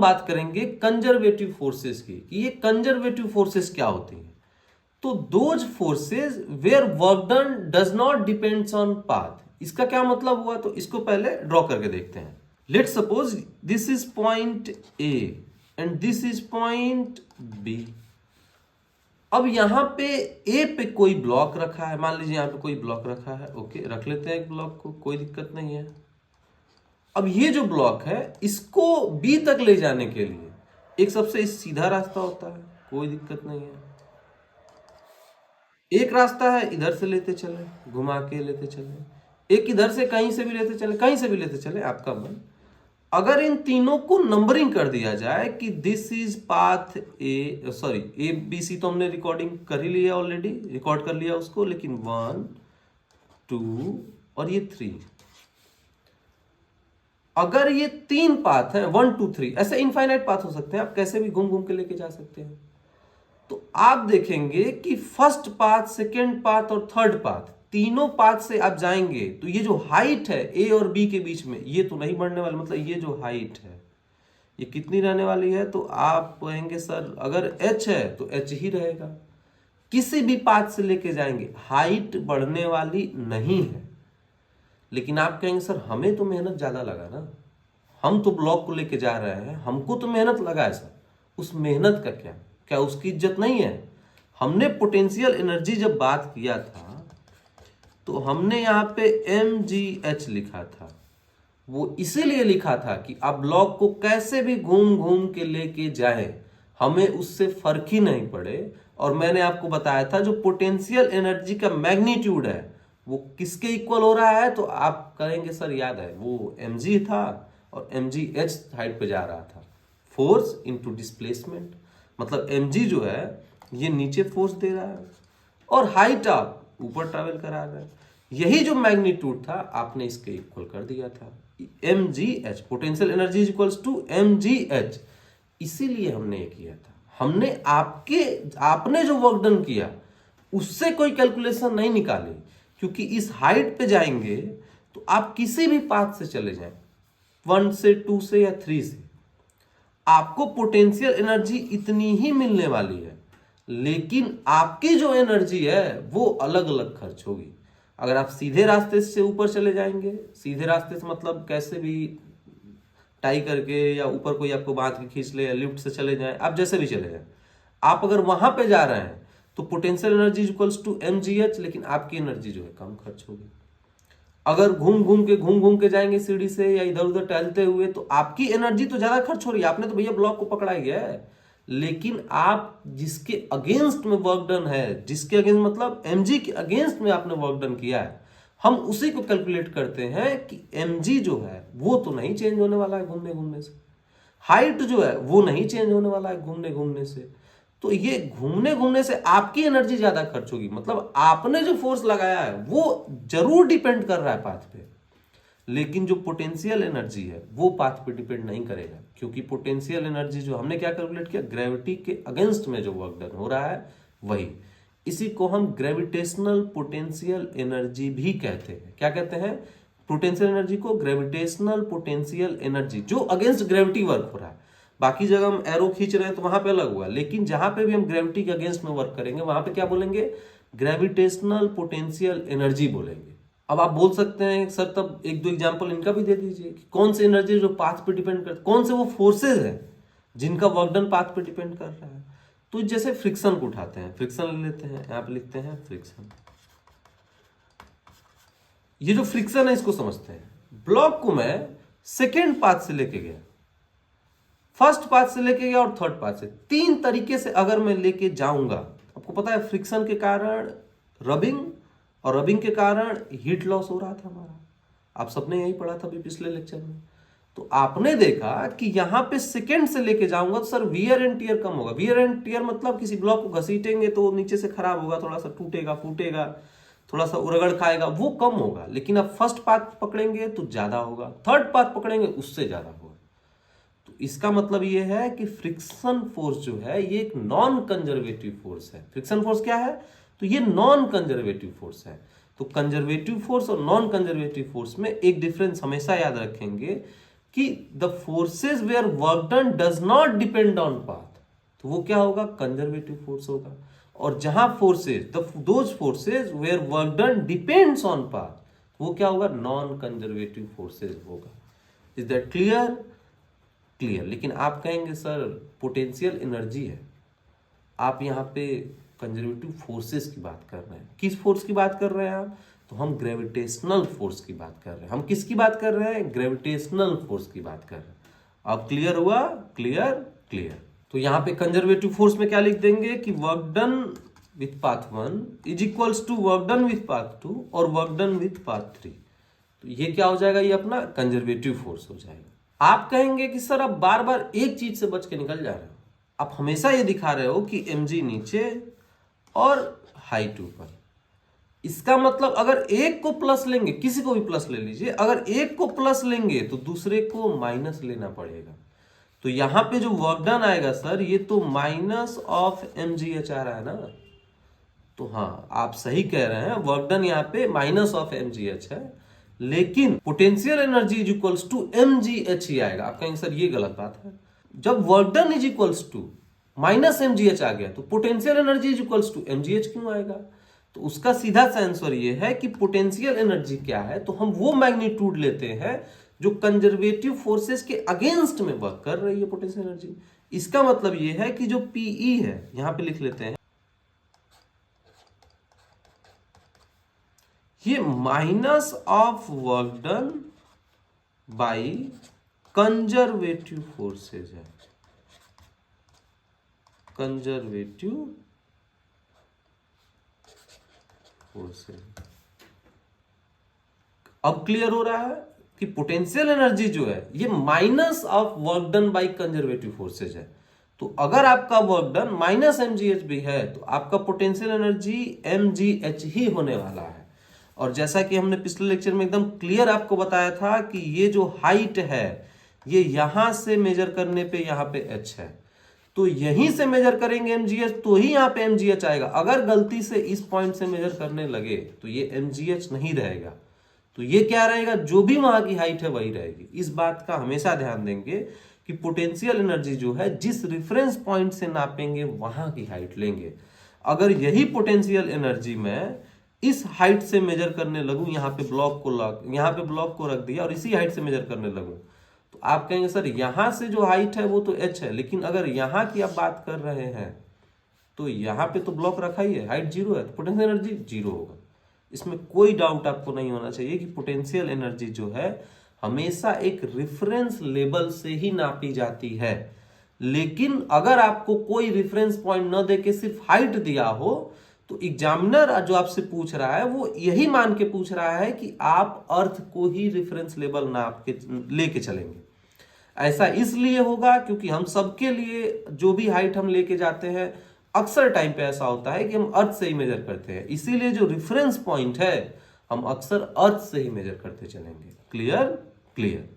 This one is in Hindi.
हम बात करेंगे कंजर्वेटिव फोर्सेस की कि ये कंजर्वेटिव फोर्सेस क्या होती हैं। तो those forces where work done does not depends on path. इसका क्या मतलब हुआ, तो इसको पहले ड्रॉ करके देखते हैं। Let's suppose this is point A and this is point B. अब यहां पे ए पे कोई ब्लॉक रखा है, मान लीजिए यहां पे कोई ब्लॉक रखा है, ओके रख लेते हैं एक ब्लॉक को, कोई दिक्कत नहीं है। अब ये जो ब्लॉक है इसको बी तक ले जाने के लिए एक सबसे सीधा रास्ता होता है, कोई दिक्कत नहीं है। एक रास्ता है इधर से लेते चले, घुमा के लेते चले, एक इधर से कहीं से भी लेते चले, कहीं से भी लेते चले, आपका मन। अगर इन तीनों को नंबरिंग कर दिया जाए कि this is path A, sorry A B C, तो हमने रिकॉर्डिंग कर ही लिया ऑलरेडी, रिकॉर्ड कर लिया उसको, लेकिन 1 2 और ये 3। अगर ये 3 पाथ है 1 2 3, ऐसे इनफाइनाइट पाथ हो सकते हैं, आप कैसे भी घूम घूम के लेके जा सकते हैं। तो आप देखेंगे कि फर्स्ट पाथ, सेकेंड पाथ और थर्ड पाथ, तीनों पाथ से आप जाएंगे तो ये जो हाइट है ए और बी के बीच में, ये तो नहीं बढ़ने वाली, मतलब ये जो हाइट है ये कितनी रहने वाली है, तो आप कहेंगे सर अगर h है तो h ही रहेगा। किसी भी पाथ से लेके जाएंगे हाइट बढ़ने वाली नहीं है। लेकिन आप कहेंगे सर हमें तो मेहनत ज्यादा लगा ना, हम तो ब्लॉक को लेके जा रहे हैं, हमको तो मेहनत लगा है सर, उस मेहनत का क्या, क्या उसकी इज्जत नहीं है? हमने पोटेंशियल एनर्जी जब बात किया था तो हमने यहाँ पे mgh लिखा था, वो इसीलिए लिखा था कि आप ब्लॉक को कैसे भी घूम घूम के लेके जाए, हमें उससे फर्क ही नहीं पड़े। और मैंने आपको बताया था जो पोटेंशियल एनर्जी का मैग्नीट्यूड है वो किसके इक्वल हो रहा है, तो आप कहेंगे सर याद है वो mg था और mgh हाइट पे जा रहा था, फोर्स इनटू डिस्प्लेसमेंट। मतलब mg जो है ये नीचे फोर्स दे रहा है और हाइट आप ऊपर ट्रैवल करा रहे हैं, यही जो मैग्नीट्यूड था आपने इसके इक्वल कर दिया था। mgh potential energy equals to mgh, इसीलिए हमने ये किया था। हमने आपने जो वर्क डन किया उससे कोई कैलकुलेशन नहीं निकाली, क्योंकि इस हाइट पे जाएंगे तो आप किसी भी पाथ से चले जाएं, 1 से 2 से या 3 से, आपको पोटेंशियल एनर्जी इतनी ही मिलने वाली है। लेकिन आपकी जो एनर्जी है वो अलग अलग खर्च होगी। अगर आप सीधे रास्ते से ऊपर चले जाएंगे, सीधे रास्ते से मतलब कैसे भी टाई करके या ऊपर कोई आपको बांध के खींच ले या लिफ्ट से चले जाएं, आप जैसे भी चले जाएं, आप अगर वहां पे जा रहे हैं तो potential energy equals to mgh, लेकिन आपकी एनर्जी जो है कम खर्च होगी। अगर घूम घूम के जाएंगे सीढ़ी से या इधर उधर टहलते हुए तो आपकी एनर्जी तो ज्यादा खर्च हो रही है, आपने तो भैया ब्लॉक को पकड़ा ही है, लेकिन आप जिसके अगेंस्ट में वर्क डन है, जिसके अगेंस्ट मतलब mg के अगेंस्ट में आपने वर्क डन किया है, हम उसी को कैलकुलेट करते हैं कि mg जो है वो तो नहीं चेंज होने वाला है घूमने घूमने से, हाइट जो है वो नहीं चेंज होने वाला है घूमने घूमने से। तो ये घूमने घूमने से आपकी एनर्जी ज्यादा खर्च होगी, मतलब आपने जो फोर्स लगाया है वो जरूर डिपेंड कर रहा है पाथ पे, लेकिन जो पोटेंशियल एनर्जी है वो पाथ पे डिपेंड नहीं करेगा, क्योंकि पोटेंशियल एनर्जी जो हमने क्या कैलकुलेट किया, ग्रेविटी के अगेंस्ट में जो वर्क डन हो रहा है वही। इसी को हम ग्रेविटेशनल पोटेंशियल एनर्जी भी कहते हैं। क्या कहते हैं? पोटेंशियल एनर्जी को ग्रेविटेशनल पोटेंशियल एनर्जी, जो अगेंस्ट ग्रेविटी वर्क हो रहा है। बाकी जगह हम एरो खींच रहे हैं तो वहां पे अलग हुआ, लेकिन जहां पे भी हम ग्रेविटी के अगेंस्ट में वर्क करेंगे वहां पे क्या बोलेंगे? ग्रेविटेशनल पोटेंशियल एनर्जी बोलेंगे। अब आप बोल सकते हैं सर तब एक दो एग्जांपल इनका भी दे दीजिए कि कौन सी एनर्जी जो पाथ पे डिपेंड करती, कौन से वो फोर्सेज है जिनका वर्क डन पाथ पे डिपेंड कर रहा है। तो जैसे फ्रिक्शन को उठाते हैं, फ्रिक्शन ले लेते हैं, यहां पे लिखते हैं फ्रिक्शन। ये जो फ्रिक्शन है इसको समझते हैं। ब्लॉक को मैं सेकेंड पाथ से लेके गया, फर्स्ट पाथ से लेके गया और थर्ड पाथ से, 3 तरीके से अगर मैं लेके जाऊंगा, आपको पता है फ्रिक्शन के कारण रबिंग और रबिंग के कारण हीट लॉस हो रहा था हमारा, आप सबने यही पढ़ा था अभी पिछले लेक्चर में। तो आपने देखा कि यहां पे सेकेंड से लेके जाऊंगा तो सर वियर एंड टियर कम होगा। वियर एंड टियर मतलब किसी ब्लॉक को घसीटेंगे तो नीचे से खराब होगा, थोड़ा सा टूटेगा फूटेगा, थोड़ा सा उरगड़ खाएगा, वो कम होगा। लेकिन आप फर्स्ट पाथ पकड़ेंगे तो ज्यादा होगा, थर्ड पाथ पकड़ेंगे उससे ज्यादा होगा। तो इसका मतलब ये है कि फ्रिक्शन फोर्स जो है ये एक नॉन कंजर्वेटिव फोर्स है। फ्रिक्शन फोर्स क्या है? तो ये नॉन कंजर्वेटिव फोर्स है। तो कंजर्वेटिव फोर्स और नॉन कंजर्वेटिव फोर्स में एक डिफरेंस हमेशा याद रखेंगे। कि the forces where work done does not depend on path, तो वो क्या होगा, कंजर्वेटिव फोर्स होगा। और जहां forces those forces where work done depends on path, वो क्या होगा, नॉन कंजर्वेटिव फोर्सेज होगा। Is that clear? क्लियर। लेकिन आप कहेंगे सर पोटेंशियल एनर्जी है, आप यहाँ पे कंजर्वेटिव फोर्सेस की बात कर रहे हैं, किस फोर्स की बात कर रहे हैं आप? तो हम ग्रेविटेशनल फोर्स की बात कर रहे हैं। हम किसकी बात कर रहे हैं? ग्रेविटेशनल फोर्स की बात कर रहे हैं। अब क्लियर हुआ? Clear clear. तो यहाँ पे कंजर्वेटिव फोर्स में क्या लिख देंगे कि work done with path 1 is equals to work done with path 2 और वर्क डन विथ पाथ 3। तो ये क्या हो जाएगा, ये अपना कंजर्वेटिव फोर्स हो जाएगा। आप कहेंगे कि सर अब बार बार एक चीज से बच के निकल जा रहे हो, आप हमेशा ये दिखा रहे हो कि mg नीचे और हाइट ऊपर। इसका मतलब अगर एक को प्लस लेंगे, किसी को भी प्लस ले लीजिए, अगर एक को प्लस लेंगे तो दूसरे को माइनस लेना पड़ेगा। तो यहां पे जो वर्क डन आएगा सर, ये तो माइनस ऑफ mgh आ रहा है ना। तो हाँ, आप सही कह रहे हैं, वर्क डन यहाँ पे माइनस ऑफ mgh है, लेकिन potential energy is equals to mgh ही आएगा। आप कहेंगे सर ये गलत बात है, जब work done is equals to minus mgh आ गया तो potential energy is equals to mgh क्यों आएगा? तो उसका सीधा सा आंसर ये है कि पोटेंशियल एनर्जी क्या है, तो हम वो मैग्नीट्यूड लेते हैं जो कंजर्वेटिव फोर्सेस के अगेंस्ट में वर्क कर रही है पोटेंशियल एनर्जी। इसका मतलब ये है कि जो PE है, यहां पे लिख लेते हैं, ये minus of work done by conservative forces है, कंजर्वेटिव फोर्सेज। अब क्लियर हो रहा है कि पोटेंशियल एनर्जी जो है ये minus of work done by conservative forces है। तो अगर आपका वर्क डन माइनस mgh भी है तो आपका पोटेंशियल एनर्जी mgh ही होने वाला है। और जैसा कि हमने पिछले लेक्चर में एकदम क्लियर आपको बताया था कि ये जो हाइट है ये यहां से मेजर करने पे यहां पे h है, तो यहीं से मेजर करेंगे mgh तो ही यहाँ पे mgh आएगा। अगर गलती से इस पॉइंट से मेजर करने लगे तो ये mgh नहीं रहेगा, तो ये क्या रहेगा, जो भी वहां की हाइट है वही रहेगी। इस बात का हमेशा ध्यान देंगे कि पोटेंशियल एनर्जी जो है जिस रेफरेंस पॉइंट से नापेंगे वहां की हाइट लेंगे। अगर यही पोटेंशियल एनर्जी में इस हाइट से मेजर करने लगूं, यहाँ पे ब्लॉक को रख दिया और इसी हाइट से मेजर करने लगूं, तो आप कहेंगे सर यहां से जो हाइट है वो तो h है, लेकिन अगर यहां की आप बात कर रहे हैं तो यहां पे तो ब्लॉक रखा ही है, हाइट 0 है, तो पोटेंशियल एनर्जी 0 होगा। इसमें कोई डाउट आपको नहीं होना चाहिए कि पोटेंशियल एनर्जी जो है हमेशा एक रेफरेंस लेवल से ही नापी जाती है। लेकिन अगर आपको कोई रेफरेंस पॉइंट न देके सिर्फ हाइट दिया हो तो एग्जामिनर जो आपसे पूछ रहा है वो यही मान के पूछ रहा है कि आप अर्थ को ही रेफरेंस लेवल नाप के लेके चलेंगे। ऐसा इसलिए होगा क्योंकि हम सबके लिए जो भी हाइट हम लेके जाते हैं अक्सर टाइम पे ऐसा होता है कि हम अर्थ से ही मेजर करते हैं, इसीलिए जो रेफरेंस पॉइंट है हम अक्सर अर्थ से ही मेजर करते चलेंगे। Clear clear.